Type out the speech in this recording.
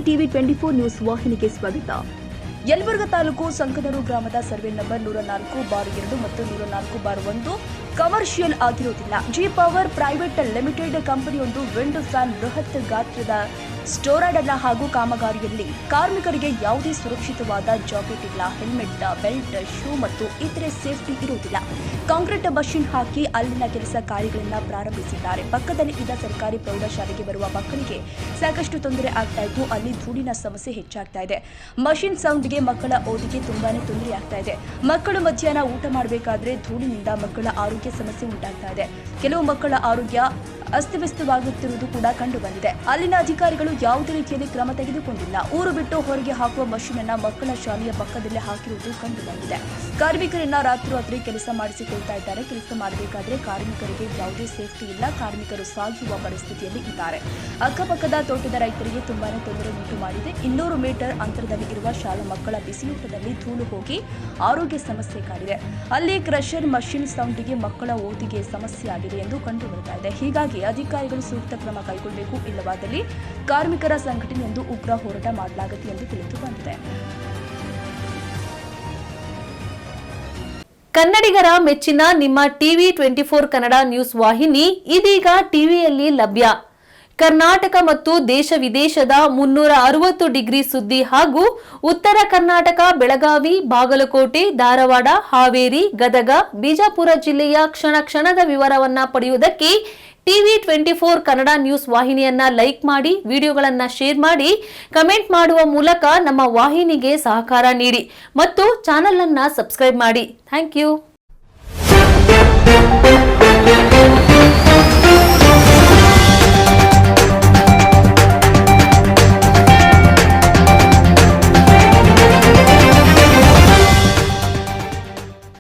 TV 24 news ವಾಹಿನಿಗೆ ಸ್ವಾಗತ. ಯಲಬುರ್ಗಾ ತಾಲೂಕು ಸಂಕನೂರು ಗ್ರಾಮದ ಸರ್ವೆ ನಂಬರ್ 104/2 ಮತ್ತು 104/1 ಕಮರ್ಷಿಯಲ್ ಆಗಿರುವುದಿಲ್ಲ. ಜಿ ಪವರ್ ಪ್ರೈವೇಟ್ ಲಿಮಿಟೆಡ್ ಕಂಪನಿಯೊಂದು ವಿಂಡ್ ಫ್ಯಾನ್ ಬೃಹತ್ ಗಾತ್ರದ ಸ್ಟೋರೇಜ್ ಹಾಗೂ ಕಾಮಗಾರಿಯಲ್ಲಿ ಕಾರ್ಮಿಕರಿಗೆ ಯಾವುದೇ ಸುರಕ್ಷಿತವಾದ ಜಾಕೆಟ್ ಇಲ್ಲ, ಹೆಲ್ಮೆಟ್, ಬೆಲ್ಟ್, ಶೂ ಮತ್ತು ಇತರೆ ಸೇಫ್ಟಿ ಇರುವುದಿಲ್ಲ. ಕಾಂಕ್ರೀಟ್ ಮಷಿನ್ ಹಾಕಿ ಅಲ್ಲಿನ ಕೆಲಸ ಕಾರ್ಯಗಳನ್ನು ಪ್ರಾರಂಭಿಸಿದ್ದಾರೆ. ಪಕ್ಕದಲ್ಲಿ ಇದ್ದ ಸರ್ಕಾರಿ ಪ್ರೌಢಶಾಲೆಗೆ ಬರುವ ಮಕ್ಕಳಿಗೆ ಸಾಕಷ್ಟು ತೊಂದರೆ ಆಗ್ತಾ ಇತ್ತು. ಅಲ್ಲಿ ಧೂಳಿನ ಸಮಸ್ಯೆ ಹೆಚ್ಚಾಗ್ತಾ ಇದೆ. ಮಷಿನ್ ಸೌಂಡ್ಗೆ ಮಕ್ಕಳ ಓದಿಗೆ ತುಂಬಾನೇ ತೊಂದರೆ ಆಗ್ತಾ ಇದೆ. ಮಕ್ಕಳು ಮಧ್ಯಾಹ್ನ ಊಟ ಮಾಡಬೇಕಾದ್ರೆ ಧೂಳಿನಿಂದ ಮಕ್ಕಳ ಆರೋಗ್ಯ ಸಮಸ್ಯೆ ಉಂಟಾಗ್ತಾ ಇದೆ. ಕೆಲವು ಮಕ್ಕಳ ಆರೋಗ್ಯ ಅಸ್ತವ್ಯಸ್ತವಾಗುತ್ತಿರುವುದು ಕೂಡ ಕಂಡು ಬಂದಿದೆ. ಅಲ್ಲಿನ ಅಧಿಕಾರಿಗಳು ಯಾವುದೇ ರೀತಿಯಲ್ಲಿ ಕ್ರಮ ತೆಗೆದುಕೊಂಡಿಲ್ಲ. ಊರು ಬಿಟ್ಟು ಹೊರಗೆ ಹಾಕುವ ಮಷೀನ್ ಅನ್ನ ಮಕ್ಕಳ ಶಾಲೆಯ ಪಕ್ಕದಲ್ಲೇ ಹಾಕಿರುವುದು ಕಂಡು ಬಂದಿದೆ. ಕಾರ್ಮಿಕರನ್ನ ರಾತ್ರಿ ಕೆಲಸ ಮಾಡಿಸಿಕೊಳ್ತಾ ಇದ್ದಾರೆ. ಕೆಲಸ ಮಾಡಬೇಕಾದ್ರೆ ಕಾರ್ಮಿಕರಿಗೆ ಯಾವುದೇ ಸೇಫ್ಟಿ ಇಲ್ಲ. ಕಾರ್ಮಿಕರು ಸಾಯುವ ಪರಿಸ್ಥಿತಿಯಲ್ಲಿ ಇದ್ದಾರೆ. ಅಕ್ಕಪಕ್ಕದ ತೋಟದ ರೈತರಿಗೆ ತುಂಬಾನೇ ತೊಂದರೆ ಉಂಟು ಮಾಡಿದೆ. 200 ಮೀಟರ್ ಅಂತರದಲ್ಲಿ ಇರುವ ಶಾಲಾ ಮಕ್ಕಳ ಬಿಸಿಯೂಟದಲ್ಲಿ ಧೂಳು ಹೋಗಿ ಆರೋಗ್ಯ ಸಮಸ್ಯೆ ಕಾಡಿದೆ. ಅಲ್ಲಿ ಕ್ರಷರ್ ಮಷೀನ್ ಸೌಂಡಿಗೆ ಮಕ್ಕಳ ಓದಿಗೆ ಸಮಸ್ಯೆ ಆಗಿದೆ ಎಂದು ಕಂಡು ಬರ್ತಾ ಇದೆ. ಹೀಗಾಗಿ ಅಧಿಕಾರಿಗಳು ಸೂಕ್ತ ಕ್ರಮ ಕೈಗೊಳ್ಳಬೇಕು. ಇಲ್ಲವಾದಲ್ಲಿ ಕಾರ್ಮಿಕರ ಸಂಘಟನೆಯೊಂದು ಉಗ್ರ ಹೋರಾಟ ಮಾಡಲಾಗುತ್ತದೆ ಎಂದು ತಿಳಿದು ಬಂದಿದೆ. ಕನ್ನಡಿಗರ ಮೆಚ್ಚಿನ ನಿಮ್ಮ ಟಿವಿ 24 ಕನ್ನಡ ನ್ಯೂಸ್ ವಾಹಿನಿ ಇದೀಗ ಟಿವಿಯಲ್ಲಿ ಲಭ್ಯ. ಕರ್ನಾಟಕ ಮತ್ತು ದೇಶ ವಿದೇಶದ 360 ಡಿಗ್ರಿ ಸುದ್ದಿ ಹಾಗೂ ಉತ್ತರ ಕರ್ನಾಟಕ, ಬೆಳಗಾವಿ, ಬಾಗಲಕೋಟೆ, ಧಾರವಾಡ, ಹಾವೇರಿ, ಗದಗ, ಬಿಜಾಪುರ ಜಿಲ್ಲೆಯ ಕ್ಷಣ ಕ್ಷಣದ ವಿವರವನ್ನ ಪಡೆಯುವುದಕ್ಕೆ ಟಿವಿ 24 ಕನ್ನಡ ನ್ಯೂಸ್ ವಾಹಿನಿಯನ್ನ ಲೈಕ್ ಮಾಡಿ, ವಿಡಿಯೋಗಳನ್ನ ಶೇರ್ ಮಾಡಿ, ಕಮೆಂಟ್ ಮಾಡುವ ಮೂಲಕ ನಮ್ಮ ವಾಹಿನಿಗೆ ಸಹಕಾರ ನೀಡಿ ಮತ್ತು ಚಾನೆಲ್ ಅನ್ನ ಸಬ್ಸ್ಕ್ರೈಬ್ ಮಾಡಿ. Thank you.